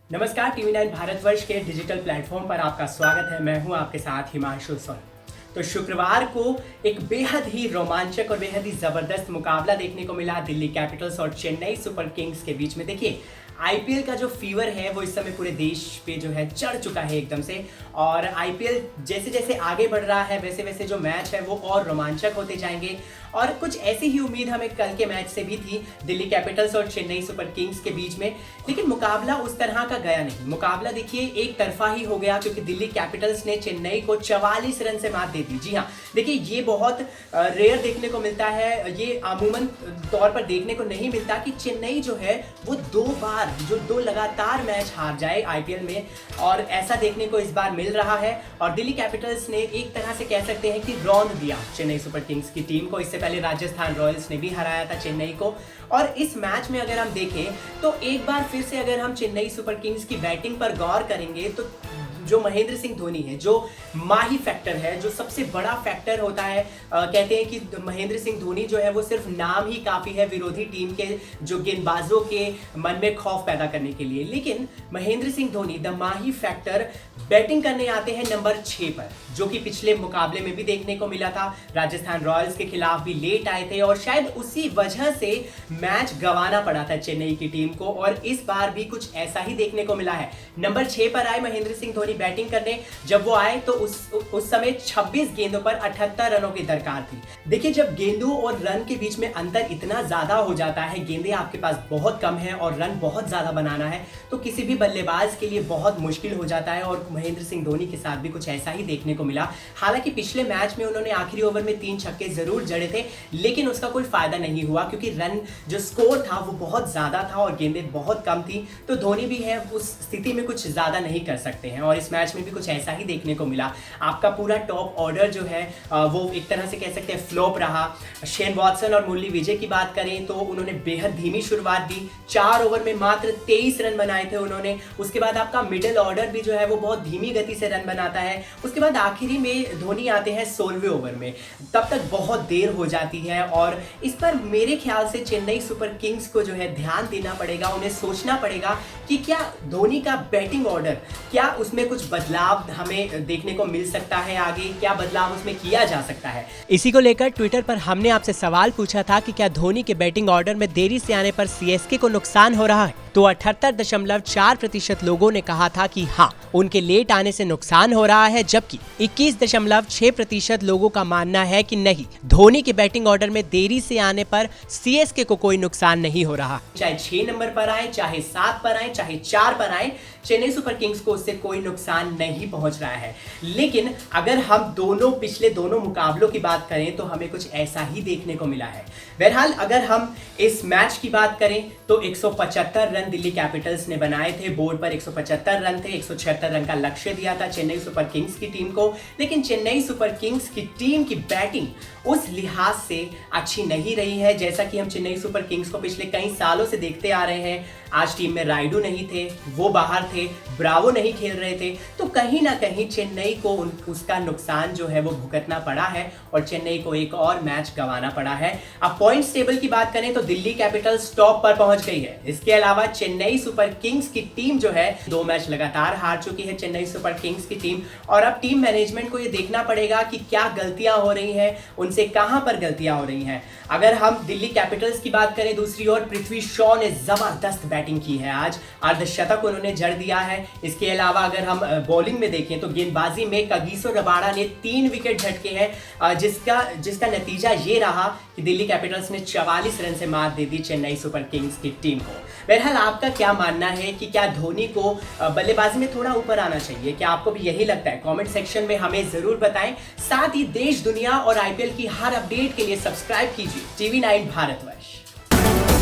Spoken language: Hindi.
नमस्कार, टीवी 9 भारतवर्ष के डिजिटल प्लेटफॉर्म पर आपका स्वागत है। मैं हूं आपके साथ हिमांशु सोन। तो शुक्रवार को एक बेहद ही रोमांचक और बेहद ही ज़बरदस्त मुकाबला देखने को मिला दिल्ली कैपिटल्स और चेन्नई सुपर किंग्स के बीच में। देखिए, आईपीएल का जो फीवर है वो इस समय पूरे देश पे जो है चढ़ चुका है एकदम से, और आईपीएल जैसे जैसे आगे बढ़ रहा है वैसे वैसे जो मैच है वो और रोमांचक होते जाएंगे। और कुछ ऐसी ही उम्मीद हमें कल के मैच से भी थी दिल्ली कैपिटल्स और चेन्नई सुपर किंग्स के बीच में, लेकिन मुकाबला उस तरह का गया नहीं। मुकाबला देखिए एक तरफा ही हो गया, क्योंकि दिल्ली कैपिटल्स ने चेन्नई को 44 रन से मात दे दी। जी हाँ, देखिए ये बहुत रेयर देखने को मिलता है, ये अमूमन तौर पर देखने को नहीं मिलता कि चेन्नई जो है वो दो लगातार मैच हार जाए आईपीएल में, और ऐसा देखने को इस बार मिल रहा है। और दिल्ली कैपिटल्स ने एक तरह से कह सकते हैं कि रौंद दिया चेन्नई सुपर किंग्स की टीम को। इससे पहले राजस्थान रॉयल्स ने भी हराया था चेन्नई को। और इस मैच में अगर हम देखें तो एक बार फिर से अगर हम चेन्नई सुपर किंग्स की बैटिंग पर गौर करेंगे तो जो महेंद्र सिंह धोनी है, जो माही फैक्टर है, जो सबसे बड़ा फैक्टर होता है, कहते हैं कि महेंद्र सिंह धोनी जो है वो सिर्फ नाम ही काफ़ी है विरोधी टीम के जो गेंदबाजों के मन में खौफ पैदा करने के लिए। लेकिन Mahendra Singh Dhoni the Mahi factor batting करने आते हैं नंबर 6 पर, जो कि पिछले मुकाबले में भी देखने को मिला था। राजस्थान रॉयल्स के खिलाफ भी लेट आए थे और शायद उसी वजह से मैच गंवाना पड़ा था चेन्नई की टीम को, और इस बार भी कुछ ऐसा ही देखने को मिला है। नंबर 6 पर आए महेंद्र सिंह धोनी बैटिंग करने। जब वो आए तो उस समय 26 गेंदों पर 78 रनों की दरकार थी। देखिए, जब गेंदों और रन के बीच में अंतर इतना ज्यादा हो जाता है, गेंदें आपके पास बहुत कम है और रन बहुत ज्यादा बनाना है, तो किसी भी बल्लेबाज के लिए बहुत मुश्किल हो जाता है। और महेंद्र सिंह धोनी के साथ भी कुछ ऐसा ही देखने को मिला। हालांकि पिछले मैच में उन्होंने आखिरी ओवर में 3 छक्के जरूर जड़े थे, लेकिन उसका कोई फायदा नहीं हुआ, क्योंकि रन जो स्कोर था वो बहुत ज्यादा था और गेंदें बहुत कम थी। तो धोनी भी है उस स्थिति में कुछ ज्यादा नहीं कर सकते हैं, और इस मैच में भी कुछ ऐसा ही देखने को मिला। आपका पूरा टॉप ऑर्डर जो है वो एक तरह से कह सकते हैं फ्लॉप रहा। शेन वॉटसन और मुरली विजय की बात करें तो उन्होंने बेहद धीमी शुरुआत दी, 4 ओवर में मात्र 23 रन बनाए थे उन्होंने। उसके बाद आपका मिडिल ऑर्डर भी जो है वो बहुत धीमी गति से रन बनाता है। उसके बाद आखिरी में धोनी आते हैं 16वें ओवर में, तब तक बहुत देर हो जाती है। और इस पर मेरे ख्याल से चेन्नई सुपर किंग्स को जो है ध्यान देना पड़ेगा, उन्हें सोचना पड़ेगा कि क्या धोनी का बैटिंग ऑर्डर, क्या उसमें कुछ बदलाव हमें देखने को मिल सकता है, आगे क्या बदलाव उसमें किया जा सकता है। इसी को लेकर ट्विटर पर हमने आपसे सवाल पूछा था कि क्या धोनी के बैटिंग ऑर्डर में देरी से आने पर सीएसके को नुकसान हो रहा है, तो 78.4% लोगों ने कहा था कि हाँ, उनके लेट आने से नुकसान हो रहा है, जबकि 21.6% लोगों का मानना है कि नहीं, धोनी के बैटिंग ऑर्डर में देरी से आने पर सीएसके को कोई नुकसान नहीं हो रहा। चाहे 6 नंबर पर आए, चाहे 7 पर आए, चाहे 4 पर आए, चेन्नई सुपर किंग्स को उससे कोई नुकसान नहीं पहुंच रहा है। लेकिन अगर हम पिछले दोनों मुकाबलों की बात करें तो हमें कुछ ऐसा ही देखने को मिला है। बहरहाल, अगर हम इस मैच की बात करें तो 175 रन दिल्ली कैपिटल्स ने बनाए थे। बोर्ड पर 175 रन थे, 176 रन का लक्ष्य दिया था चेन्नई सुपर किंग्स की टीम को। लेकिन चेन्नई सुपर किंग्स की टीम की बैटिंग उस लिहाज से अच्छी नहीं रही है, जैसा कि हम चेन्नई सुपर किंग्स को पिछले कई सालों से देखते आ रहे हैं। आज टीम में राइडू नहीं थे, वो बाहर थे, ब्रावो नहीं खेल रहे थे, तो कहीं ना कहीं चेन्नई को उसका नुकसान जो है वो भुगतना पड़ा है और चेन्नई को एक और मैच गंवाना पड़ा है। अब पॉइंट्स टेबल की बात करें तो दिल्ली कैपिटल्स टॉप पर पहुंच गई है। इसके अलावा चेन्नई सुपर किंग्स की टीम जो है 2 मैच लगातार हार चुकी है चेन्नई सुपर किंग्स की टीम, और अब टीम मैनेजमेंट को ये देखना पड़ेगा कि क्या गलतियां हो रही हैं, उनसे कहां पर गलतियां हो रही हैं। अगर हम दिल्ली कैपिटल्स की बात करें, दूसरी ओर पृथ्वी शॉ ने जबरदस्त बैटिंग की है। आज अर्धशतक उन्होंने जड़ दिया है। इसके अलावा अगर हम बॉलिंग में देखें तो गेंदबाजी में कगिसो रबाडा ने 3 विकेट झटके हैं, जिसका नतीजा ये रहा कि दिल्ली कैपिटल्स ने 44 रन से मात दे दी चेन्नई सुपर किंग्स की टीम को। बहरहाल, आपका क्या मानना है कि क्या धोनी को बल्लेबाजी में थोड़ा ऊपर आना चाहिए? क्या आपको भी यही लगता है? कमेंट सेक्शन में हमें जरूर बताएं। साथ ही देश, दुनिया और आईपीएल की हर अपडेट के लिए सब्सक्राइब कीजिए टीवी 9 भारतवर्ष।